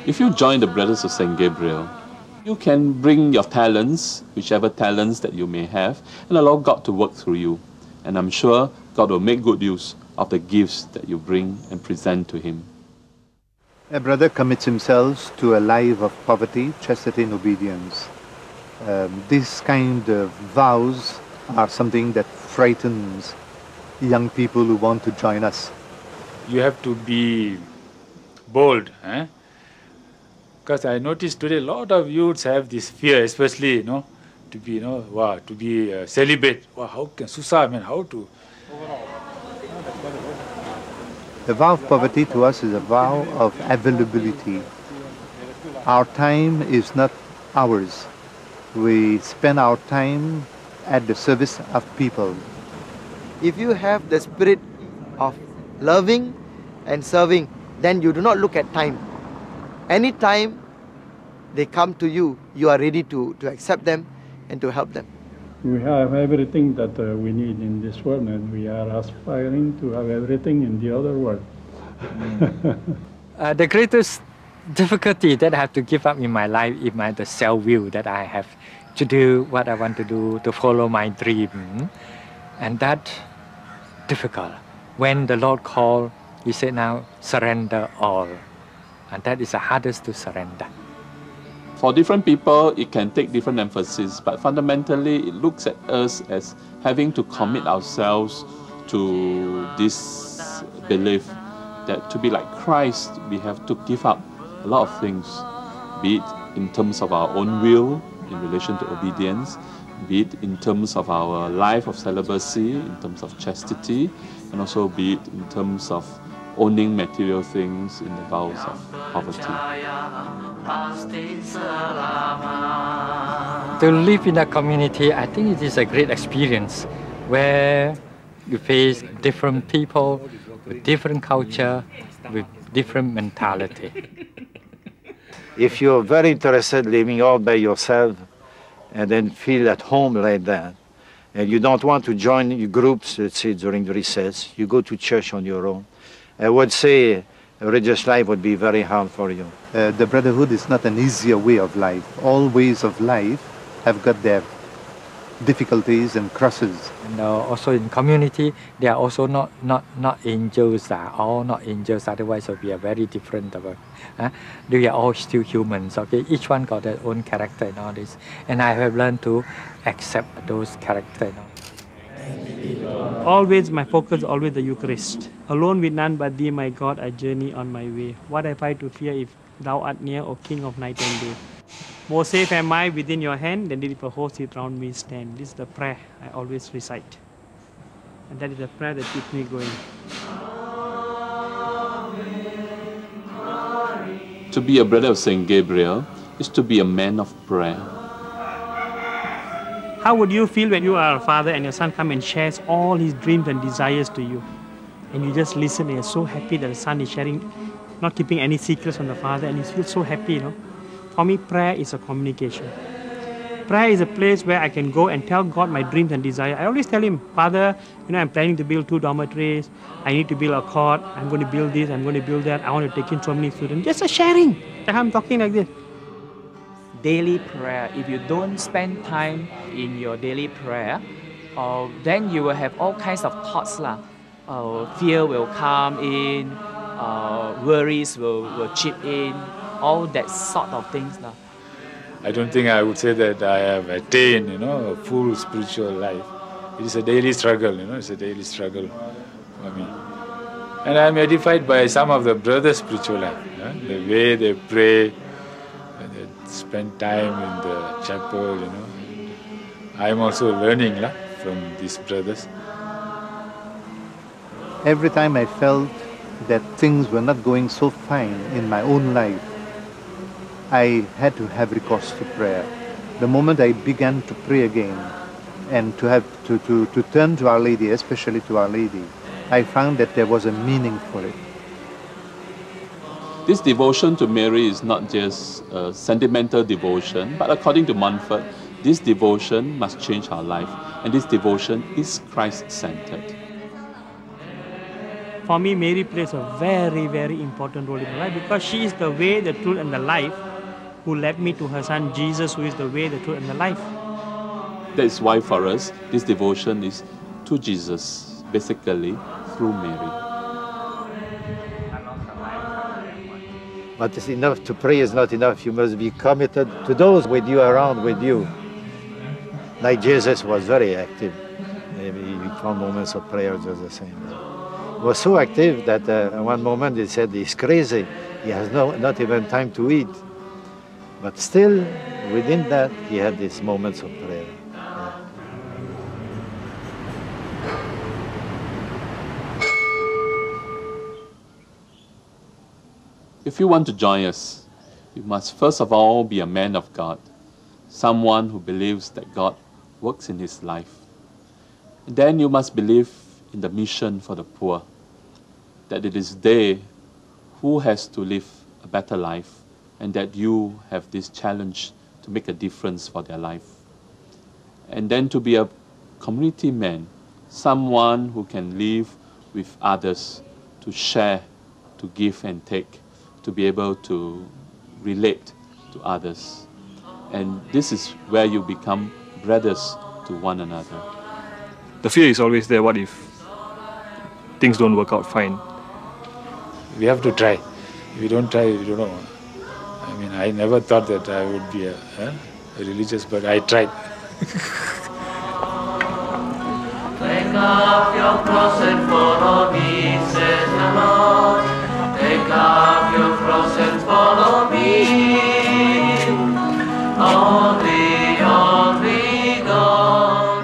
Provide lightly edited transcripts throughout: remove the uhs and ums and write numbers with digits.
If you join the Brothers of St. Gabriel, you can bring your talents, whichever talents that you may have, and allow God to work through you. And I'm sure God will make good use of the gifts that you bring and present to Him. A brother commits himself to a life of poverty, chastity and obedience. These kind of vows are something that frightens young people who want to join us. You have to be bold, because I noticed today a lot of youths have this fear, especially to be to be celibate. Wow, how can susah, man? How to? The vow of poverty to us is a vow of availability. Our time is not ours. We spend our time at the service of people. If you have the spirit of loving and serving, then you do not look at time. Anytime they come to you, you are ready to accept them and to help them. We have everything that we need in this world, and we are aspiring to have everything in the other world. The greatest difficulty that I have to give up in my life is the self-will that I have to do what I want to do, to follow my dream. And that difficult. When the Lord called, He said, now surrender all. And that is the hardest to surrender. For different people, it can take different emphasis, but fundamentally, it looks at us as having to commit ourselves to this belief that to be like Christ, we have to give up a lot of things, be it in terms of our own will in relation to obedience, be it in terms of our life of celibacy, in terms of chastity, and also be it in terms of owning material things in the vows of poverty. To live in a community, I think it is a great experience where you face different people with different culture, with different mentality. If you're very interested living all by yourself and then feel at home like that, and you don't want to join your groups, let's say during the recess, you go to church on your own, I would say religious life would be very hard for you. The brotherhood is not an easier way of life. All ways of life have got their difficulties and crosses. And also in community, they are also not angels, all not angels, otherwise it will be a very different world. They are all still humans, okay? Each one got their own character and all this. And I have learned to accept those characters. Always my focus, always the Eucharist. Alone with none but Thee, my God, I journey on my way. What have I to fear if Thou art near, O King of night and day? More safe am I within Your hand than did if a host it round me stand. This is the prayer I always recite. And that is the prayer that keeps me going. To be a brother of St. Gabriel is to be a man of prayer. How would you feel when you are a father and your son come and shares all his dreams and desires to you? And you just listen and you're so happy that the son is sharing, not keeping any secrets from the father, and you feel so happy, For me, prayer is a communication. Prayer is a place where I can go and tell God my dreams and desires. I always tell Him, Father, I'm planning to build 2 dormitories. I need to build a court. I'm going to build this. I'm going to build that. I want to take in so many students. Just a sharing. I'm talking like this. Daily prayer. If you don't spend time in your daily prayer, then you will have all kinds of thoughts. Fear will come in, worries will chip in, all that sort of things. I don't think I would say that I have attained, a full spiritual life. It is a daily struggle, it's a daily struggle for me. And I'm edified by some of the brothers' spiritual life, the way they pray, they spend time in the chapel, I'm also learning from these brothers. Every time I felt that things were not going so fine in my own life, I had to have recourse to prayer. The moment I began to pray again and to have to turn to Our Lady, especially to Our Lady, I found that there was a meaning for it. This devotion to Mary is not just a sentimental devotion, but according to Montfort, this devotion must change our life, and this devotion is Christ-centered. For me, Mary plays a very, very important role in my life because she is the way, the truth, and the life who led me to her son Jesus, who is the way, the truth, and the life. That is why for us, this devotion is to Jesus, basically through Mary. But it's enough to pray is not enough. You must be committed to those with you, around with you. Like Jesus was very active. Maybe he found moments of prayer just the same. He was so active that at one moment he said he's crazy. He has not even time to eat. But still, within that, he had these moments of prayer. If you want to join us, you must first of all be a man of God, someone who believes that God works in his life. And then you must believe in the mission for the poor, that it is they who has to live a better life, and that you have this challenge to make a difference for their life. And then to be a community man, someone who can live with others, to share, to give and take, to be able to relate to others. And this is where you become brothers to one another. The fear is always there. What if things don't work out fine? We have to try. If we don't try, we don't know. I mean, I never thought that I would be a religious, but I tried. Take up your cross and follow me, says the Lord. Take up your cross and follow me. Only God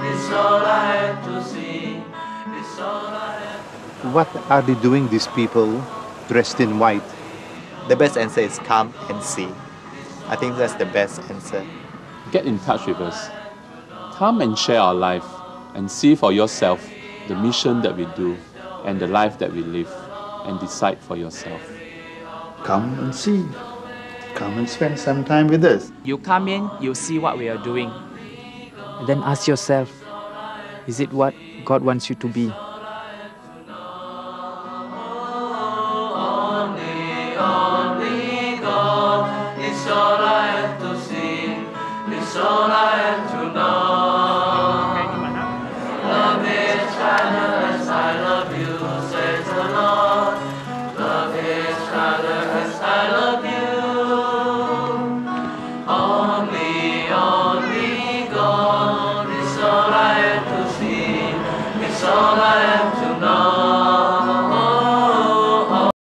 is all I have to see. Is all I have. What are they doing, these people dressed in white? The best answer is come and see. I think that's the best answer. Get in touch with us. Come and share our life and see for yourself the mission that we do and the life that we live, and decide for yourself. Come and see. Come and spend some time with us. You come in, you see what we are doing. And then ask yourself, is it what God wants you to be?